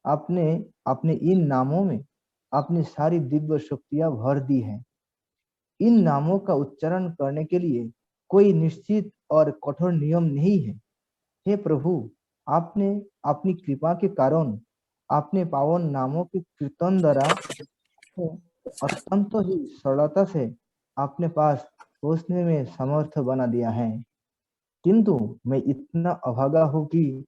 आपने अपने इन नामों में अपनी सारी दिव्य शक्तियां भर दी हैं। इन नामों का उच्चारण करने के लिए कोई निश्चित और कठोर नियम नहीं है। हे प्रभु, आपने अपनी कृपा के कारण अपने पावन नामों के कीर्तन द्वारा को अत्यंत ही सरलता से अपने पास पहुंचने में समर्थ बना दिया है। किंतु मैं इतना अभागा हूँ कि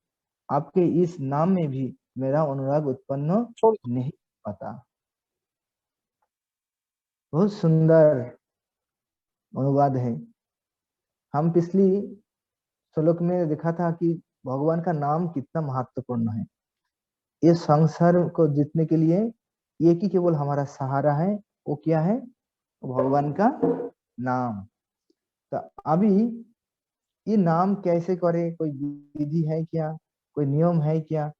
आपके इस नाम में भी मेरा अनुराग उत्पन्न नहीं पाता। बहुत सुंदर अनुवाद है। हम पिछली श्लोक में देखा था कि भगवान का नाम कितना महत्वपूर्ण है। इस संसार को जीतने के लिए एक ही केवल हमारा सहारा है। वो क्या है? भगवान का नाम। तो अभी ये नाम कैसे करे, कोई विधि है क्या, कोई नियम है क्या?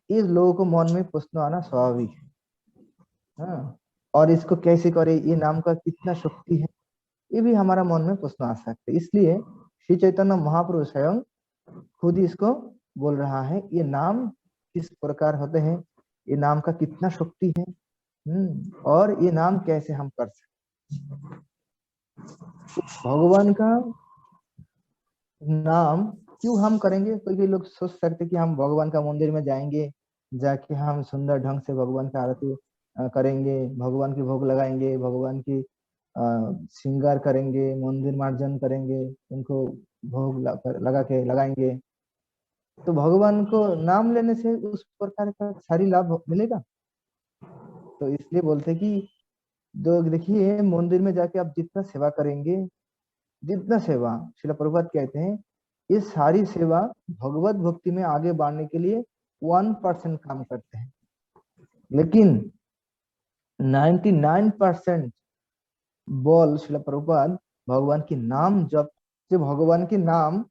इस लोगों को मन में प्रश्न आना स्वाभाविक है। हाँ, और इसको कैसे करे, ये नाम का कितना शक्ति है, ये भी हमारा मन में प्रश्न आ सकते हैं। इसलिए श्री चैतन्य महाप्रभु स्वयं खुद ही इसको बोल रहा है, ये नाम किस प्रकार होते हैं, ये नाम का कितना शक्ति है। और ये नाम कैसे हम कर सकते। भगवान का नाम क्यों हम करेंगे? कोई कोई लोग सोच सकते कि हम भगवान का मंदिर में जाएंगे, जाके हम सुंदर ढंग से भगवान का आरती करेंगे, भगवान की भोग लगाएंगे, भगवान की श्रृंगार करेंगे, मंदिर मार्जन करेंगे, उनको भोग लगा के लगाएंगे, तो भगवान को नाम लेने से उस प्रकार का सारी लाभ मिलेगा। तो इसलिए बोलते कि जो देखिए मंदिर में जाके आप जितना सेवा करेंगे, जितना सेवा, श्रील प्रभुपाद कहते हैं ये सारी सेवा भगवत भक्ति में आगे बढ़ने के लिए 1% काम करते हैं, लेकिन 99% बल श्रील प्रभुपाद भगवान की नाम जप से, भगवान के नाम।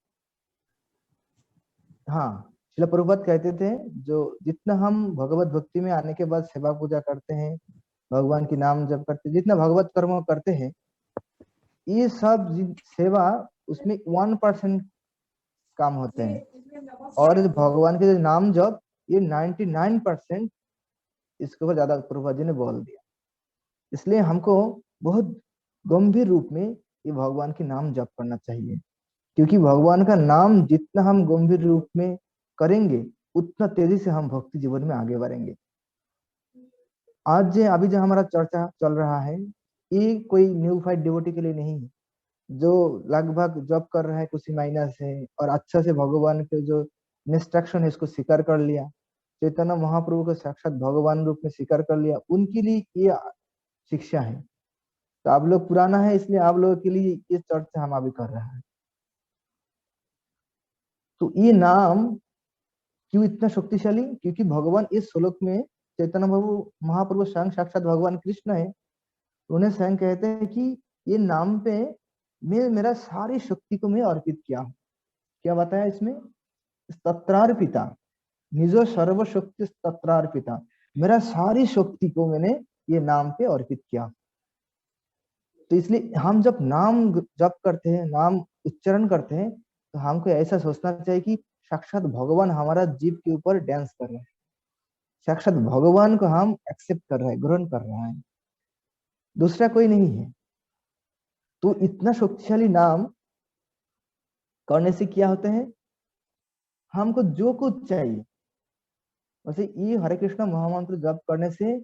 हाँ, श्रील प्रभुपाद कहते थे जो जितना हम भगवत भक्ति में आने के बाद सेवा पूजा करते हैं, भगवान की नाम जप करते हैं, जितना भगवत कर्म करते हैं, ये सब सेवा उसमें 1% काम होते हैं। और भगवान के जो नाम जप, ये 99% इसके ऊपर ज्यादा प्रभुपाद जी ने बोल दिया। इसलिए हमको बहुत गंभीर रूप में ये भगवान के नाम जप करना चाहिए, क्योंकि भगवान का नाम जितना हम गंभीर रूप में करेंगे उतना तेजी से हम भक्ति जीवन में आगे बढ़ेंगे। आज अभी जो हमारा चर्चा चल रहा है, ये कोई न्यूफाइड डिवोटी के लिए नहीं है, जो लगभग जॉब कर रहा है कुछ ही महीना से और अच्छा से भगवान के जो इंस्ट्रक्शन है इसको स्वीकार कर लिया, चैतन्य महाप्रभु को साक्षात भगवान रूप में स्वीकार कर लिया, उनके लिए ये शिक्षा है। तो आप लोग पुराना है, इसलिए आप लोगों के लिए ये चर्चा हम अभी कर रहे हैं। तो ये नाम क्यों इतना शक्तिशाली? क्योंकि भगवान इस श्लोक में, चैतन्य महाप्रभु स्वयं साक्षात भगवान कृष्ण है, उन्हें स्वयं कहते हैं कि ये नाम पे मैं मेरा सारी शक्ति को मैं अर्पित किया हूँ। क्या बताया इसमें? तत्रार्पिता, निजो सर्वशक्ति तत्रार्पिता, मेरा सारी शक्ति को मैंने ये नाम पे अर्पित किया। तो इसलिए हम जब नाम जप करते हैं, नाम उच्चारण करते हैं, तो हमको ऐसा सोचना चाहिए कि साक्षात भगवान हमारा जीव के ऊपर डांस कर रहे हैं, साक्षात भगवान को हम एक्सेप्ट कर रहे हैं, ग्रहण कर रहे हैं, दूसरा कोई नहीं है। तो इतना शक्तिशाली नाम करने से क्या होते हैं, हमको जो कुछ चाहिए, वैसे ये हरे कृष्ण महामंत्र जप करने से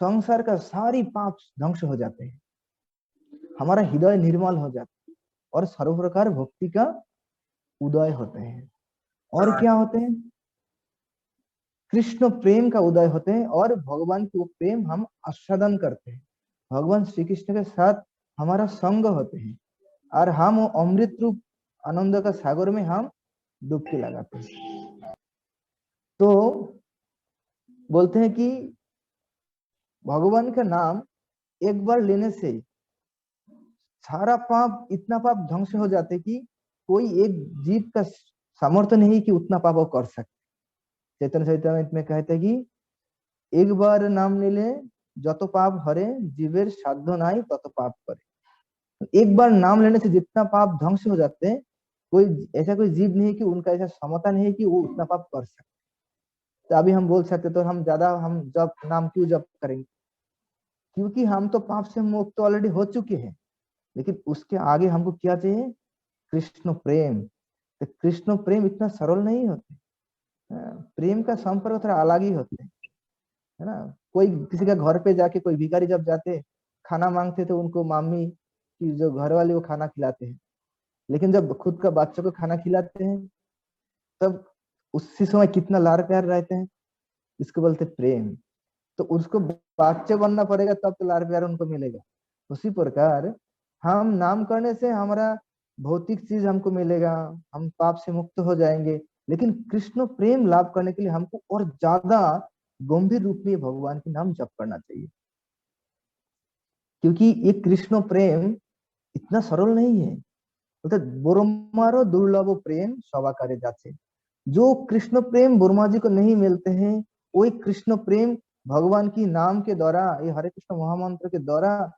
संसार का सारी पाप ध्वंस हो जाते हैं, हमारा हृदय निर्मल हो जाता है और सर्व प्रकार भक्ति का उदय होते हैं। और क्या होते हैं? कृष्ण प्रेम का उदय होते हैं और भगवान की वो प्रेम हम आस्वादन करते हैं, भगवान श्री कृष्ण के साथ हमारा संग होते हैं और हम अमृत रूप आनंद का सागर में हम डुबकी लगाते हैं। तो बोलते हैं कि भगवान का नाम एक बार लेने से सारा पाप, इतना पाप ध्वंस हो जाते कि कोई एक जीव का सामर्थ्य नहीं कि उतना पाप वो कर सकते। चैतन्य चैतन्य में कहते कि एक बार नाम निले যত पाप हरे जीवेर साध्य नाई तत पाप करे। एक बार नाम लेने से जितना पाप ध्वंस हो जाते हैं, कोई ऐसा कोई जीव नहीं कि उनका ऐसा क्षमता नहीं कि वो उतना पाप कर सकते। तो अभी हम बोल सकते तो हम ज्यादा हम जप नाम क्यों जप करेंगे, क्योंकि हम तो पाप से मुक्त तो ऑलरेडी हो चुके हैं। लेकिन उसके आगे हमको क्या चाहिए, कृष्ण प्रेम। तो कृष्ण प्रेम इतना सरल नहीं होते। प्रेम का संपर्क थोड़ा अलग ही होते है ना। कोई किसी का घर पे जाके कोई भिखारी जब जाते खाना मांगते तो उनको मामी की जो घर वाले वो खाना खिलाते हैं, लेकिन जब खुद का बच्चों को खाना खिलाते हैं तब उसी समय कितना लाड़ प्यार रहते हैं, इसको बोलते प्रेम। तो उसको बच्चे बनना पड़ेगा तब तो लाड़ प्यार उनको मिलेगा। उसी प्रकार हम नाम करने से हमारा भौतिक चीज हमको मिलेगा, हम पाप से मुक्त हो जाएंगे। लेकिन कृष्ण प्रेम लाभ करने के लिए हमको और ज्यादा गंभीर रूप में भगवान के नाम जप करना चाहिए, क्योंकि ये कृष्ण प्रेम इतना सरल नहीं है। অর্থাৎ ब्रह्मारो दुर्लभ प्रेम सवा करे जाते, जो कृष्ण प्रेम ब्रह्मा जी को नहीं मिलते हैं वही कृष्ण प्रेम भगवान की नाम के द्वारा, ये हरे कृष्ण महामंत्र के द्वारा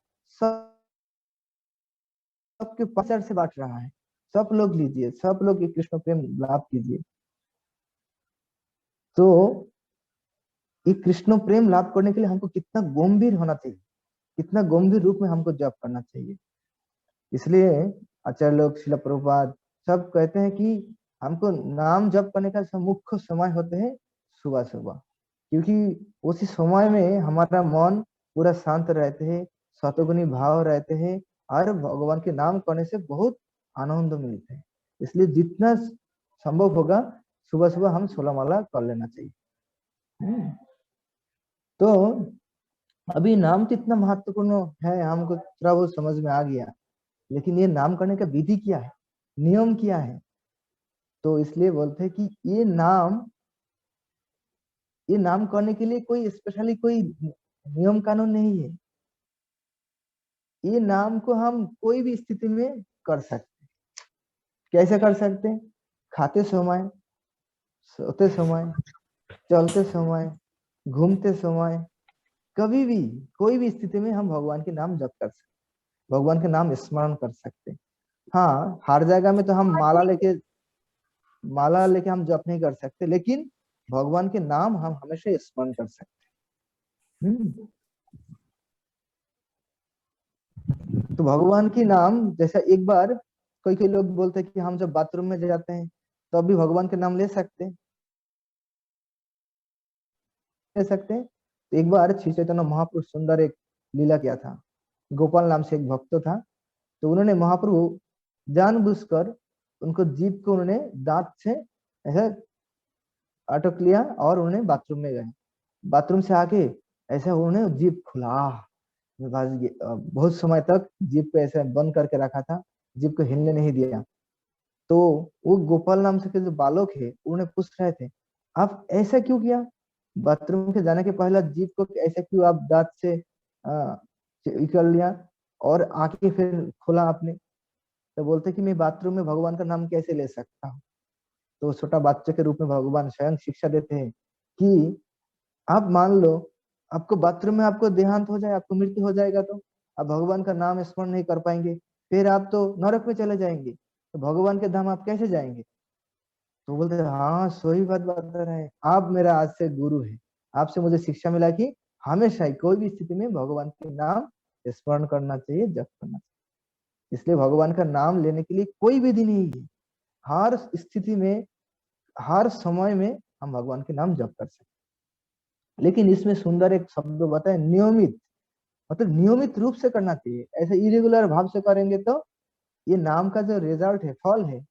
सबके प्रचार से बांट रहा है। सब लोग लीजिए, सब लोग ये कृष्ण प्रेम लाभ कीजिए। तो ये कृष्ण प्रेम लाभ करने के लिए हमको कितना गंभीर होना चाहिए, कितना गंभीर रूप में हमको जप करना चाहिए। इसलिए आचार्य लोग शिला प्रभुपाद सब कहते हैं कि हमको नाम जप करने का मुख्य समय होते हैं सुबह सुबह, क्योंकि उसी समय में हमारा मन पूरा शांत रहते हैं, सतोगुणी भाव रहते हैं, और भगवान के नाम करने से बहुत आनंद मिलते हैं। इसलिए जितना संभव होगा सुबह सुबह हम 16 माला कर लेना चाहिए। तो अभी नाम तो इतना महत्वपूर्ण है, हमको थोड़ा बहुत समझ में आ गया, लेकिन ये नाम करने का विधि क्या है, नियम क्या है। तो इसलिए बोलते हैं कि ये नाम करने के लिए कोई स्पेशली कोई नियम कानून नहीं है। ये नाम को हम कोई भी स्थिति में कर सकते। कैसे कर सकते हैं, खाते समय, सोते समय, चलते समय, घूमते समय, कभी भी कोई भी स्थिति में हम भगवान के नाम जप कर सकते, भगवान के नाम स्मरण कर सकते। हाँ, हर जगह में तो हम माला लेके हम जप नहीं कर सकते, लेकिन भगवान के नाम हम हमेशा स्मरण कर सकते। तो भगवान की नाम जैसा एक बार कोई कोई लोग बोलते हैं कि हम जब बाथरूम में जाते हैं तो अभी भगवान के नाम ले सकते हैं। तो एक बार श्री चैतन्य महाप्रभु सुंदर एक लीला किया था। गोपाल नाम से एक भक्त था, तो उन्होंने महाप्रभु जानबूझकर उनको जीभ को उन्होंने दांत से ऐसा अटक लिया और उन्होंने बाथरूम में गए। बाथरूम से आके ऐसा उन्होंने जीभ खुला, बहुत समय तक जीभ को ऐसे बंद करके रखा था, जीभ को हिलने नहीं दिया। तो वो गोपाल नाम से के जो बालक है उन्हें पूछ रहे थे, आप ऐसा क्यों किया, बाथरूम के जाने के पहले जीभ को ऐसा क्यों आप दांत से कर लिया और आके फिर खोला आपने। तो बोलते कि मैं बाथरूम में भगवान का नाम कैसे ले सकता हूँ। तो छोटा बच्चे के रूप में भगवान स्वयं शिक्षा देते हैं कि आप मान लो आपको बाथरूम में आपको देहांत हो जाए, आपको मृत्यु हो जाएगा, तो आप भगवान का नाम स्मरण नहीं कर पाएंगे, फिर आप तो नरक में चले जाएंगे, तो भगवान के धाम आप कैसे जाएंगे। तो बोलते हाँ सही बात बता रहे हैं आप, मेरा आज से गुरु है, आपसे मुझे शिक्षा मिला कि हमेशा ही कोई भी स्थिति में भगवान के नाम स्मरण करना चाहिए, जप करना चाहिए। इसलिए भगवान का नाम लेने के लिए कोई विधि नहीं है, हर स्थिति में, हर समय में हम भगवान के नाम जप कर सकते। लेकिन इसमें सुंदर एक शब्द बताए, नियमित, मतलब नियमित रूप से करना चाहिए। ऐसे इरेगुलर भाव से करेंगे तो ये नाम का जो रिजल्ट है, फल है,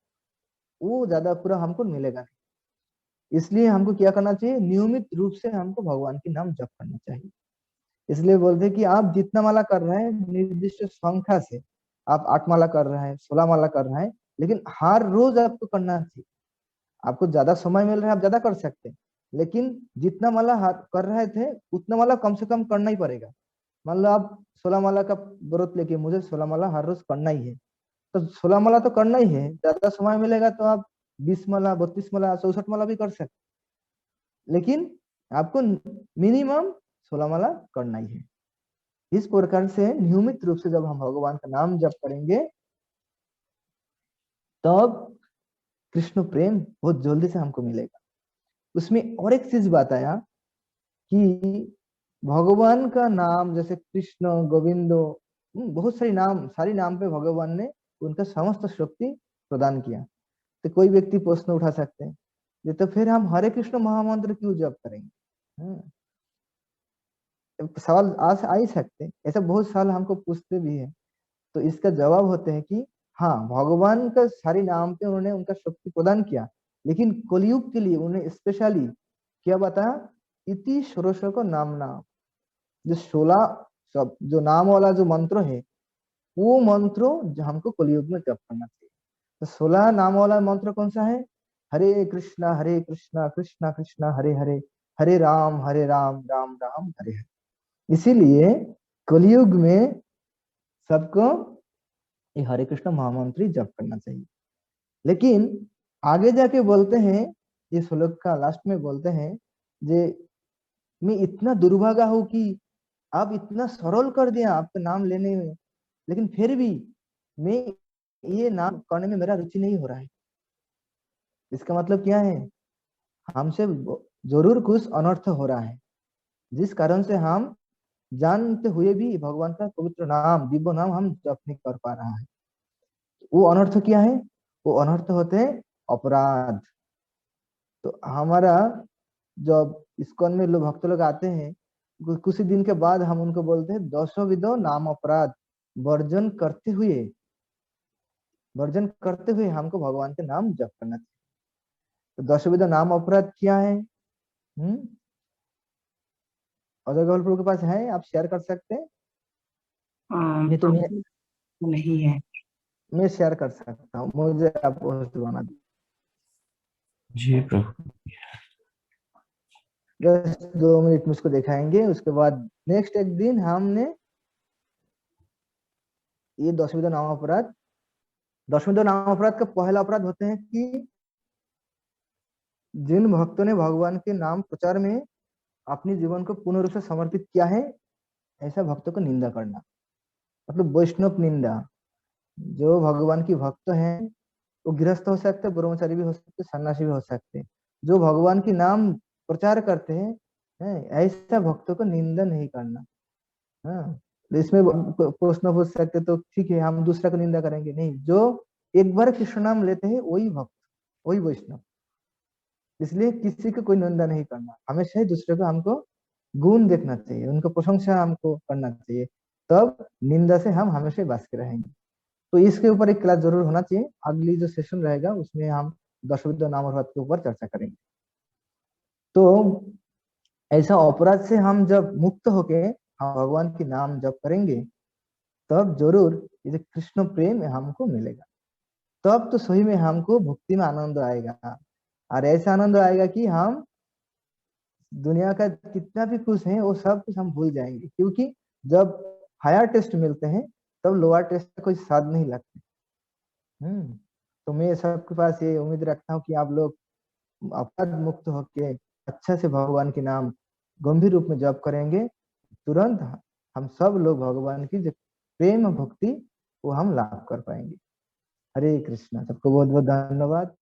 वो ज्यादा पूरा हमको मिलेगा नहीं। इसलिए हमको क्या करना चाहिए, नियमित रूप से हमको भगवान के नाम जप करना चाहिए। इसलिए बोलते हैं कि आप जितना माला कर रहे हैं निर्दिष्ट संख्या से, आप 8 माला कर रहे हैं, 16 माला कर रहे हैं, लेकिन हर रोज आपको करना चाहिए। आपको ज्यादा समय मिल रहा है आप ज्यादा कर सकते हैं, लेकिन जितना माला कर रहे थे उतना माला कम से कम करना ही पड़ेगा। मान लो आप 16 माला का व्रत लेके मुझे 16 माला हर रोज करना ही है, तो 16 माला तो करना ही है। ज्यादा समय मिलेगा तो आप 20 माला, 32 माला, 64 माला भी कर सकते, लेकिन आपको मिनिमम 16 माला करना ही है। इस प्रकार से नियमित रूप से जब हम भगवान का नाम जप करेंगे तब कृष्ण प्रेम बहुत जल्दी से हमको मिलेगा। उसमें और एक चीज बताया कि भगवान का नाम जैसे कृष्ण, गोविंदो, बहुत सारी नाम पे भगवान ने उनका समस्त शक्ति प्रदान किया। तो कोई व्यक्ति प्रश्न उठा सकते हैं, ये तो फिर हम हरे कृष्ण महामंत्र क्यों जप करेंगे? सवाल आ ही सकते हैं, ऐसा बहुत सवाल हमको पूछते भी है। तो इसका जवाब होते हैं कि हाँ, भगवान का सारी नाम पे उन्होंने उनका शक्ति प्रदान किया, लेकिन कलयुग के लिए उन्हें स्पेशली क्या बताया? इति षोडश को नाम नाम, जो 16 सब जो नाम वाला जो मंत्र है, वो मंत्र जो हमको कलयुग में जप करना चाहिए। तो 16 नाम वाला मंत्र कौन सा है? हरे कृष्णा कृष्णा कृष्णा हरे हरे, हरे राम राम राम हरे हरे। इसीलिए कलयुग में सबको ये हरे कृष्ण महामंत्र जप करना चाहिए। लेकिन आगे जाके बोलते हैं, ये श्लोक का लास्ट में बोलते हैं, जे मैं इतना दुर्भागा हूं कि आप इतना सरल कर दिया आपका नाम लेने में, लेकिन फिर भी मैं ये नाम करने में मेरा रुचि नहीं हो रहा है। इसका मतलब क्या है? हमसे जरूर कुछ अनर्थ हो रहा है, जिस कारण से हम जानते हुए भी भगवान का पवित्र नाम, दिव्य नाम हम जप नहीं कर पा रहा है। वो अनर्थ क्या है? वो अनर्थ होते हैं अपराध। तो हमारा जब इस्कॉन में लोग भक्त लोग आते हैं, कुछ ही दिन के बाद हम उनको बोलते हैं 10 विधो नाम अपराध वर्जन करते हुए, हमको भगवान के नाम जप करना चाहिए। तो 10 विधो नाम अपराध क्या है? अजय गोपाल के पास है, आप शेयर कर सकते हैं? नहीं तो नहीं है, मैं शेयर कर सकता हूँ, मुझे आप बना दीजिए। जी प्रभु। जस्ट 2 मिनट में उसको दिखाएंगे। उसके बाद नेक्स्ट एक दिन हमने ये 10 नाम अपराध, 10 नाम अपराध का पहला अपराध होते हैं कि जिन भक्तों ने भगवान के नाम प्रचार में अपने जीवन को पूर्ण रूप से समर्पित किया है, ऐसा भक्तों को निंदा करना, मतलब वैष्णव निंदा। जो भगवान की भक्त हैं, वो गृहस्थ हो सकते, ब्रह्मचारी भी हो सकते, सन्यासी भी हो सकते, जो भगवान की नाम प्रचार करते हैं, ऐसा भक्तों को निंदा नहीं करना। हाँ, तो इसमें प्रश्न पूछ सकते तो ठीक है, हम दूसरा को निंदा करेंगे नहीं, जो एक बार कृष्ण नाम लेते हैं वही भक्त, वही वैष्णव। इसलिए किसी को कोई निंदा नहीं करना, हमेशा ही दूसरे को हमको गुण देखना चाहिए, उनको प्रशंसा हमको करना चाहिए, तब निंदा से हम हमेशा बच के रहेंगे। तो इसके ऊपर एक क्लास जरूर होना चाहिए, अगली जो सेशन रहेगा उसमें हम दशविध नाम और के ऊपर चर्चा करेंगे। तो ऐसा अपराध से हम जब मुक्त होके हम भगवान की नाम जप करेंगे, तब जरूर ये जो कृष्ण प्रेम हमको मिलेगा, तब तो सही में हमको भक्ति में आनंद आएगा। और ऐसा आनंद आएगा कि हम दुनिया का कितना भी खुश है वो सब कुछ हम भूल जाएंगे, क्योंकि जब हायर टेस्ट मिलते हैं तब लोअर टेस्ट का कोई स्वाद नहीं लगता। तो मैं सबके पास ये उम्मीद रखता हूँ कि आप लोग अपराध मुक्त होके अच्छा से भगवान के नाम गंभीर रूप में जप करेंगे, तुरंत हम सब लोग भगवान की जो प्रेम भक्ति वो हम लाभ कर पाएंगे। हरे कृष्णा, सबको बहुत बहुत धन्यवाद।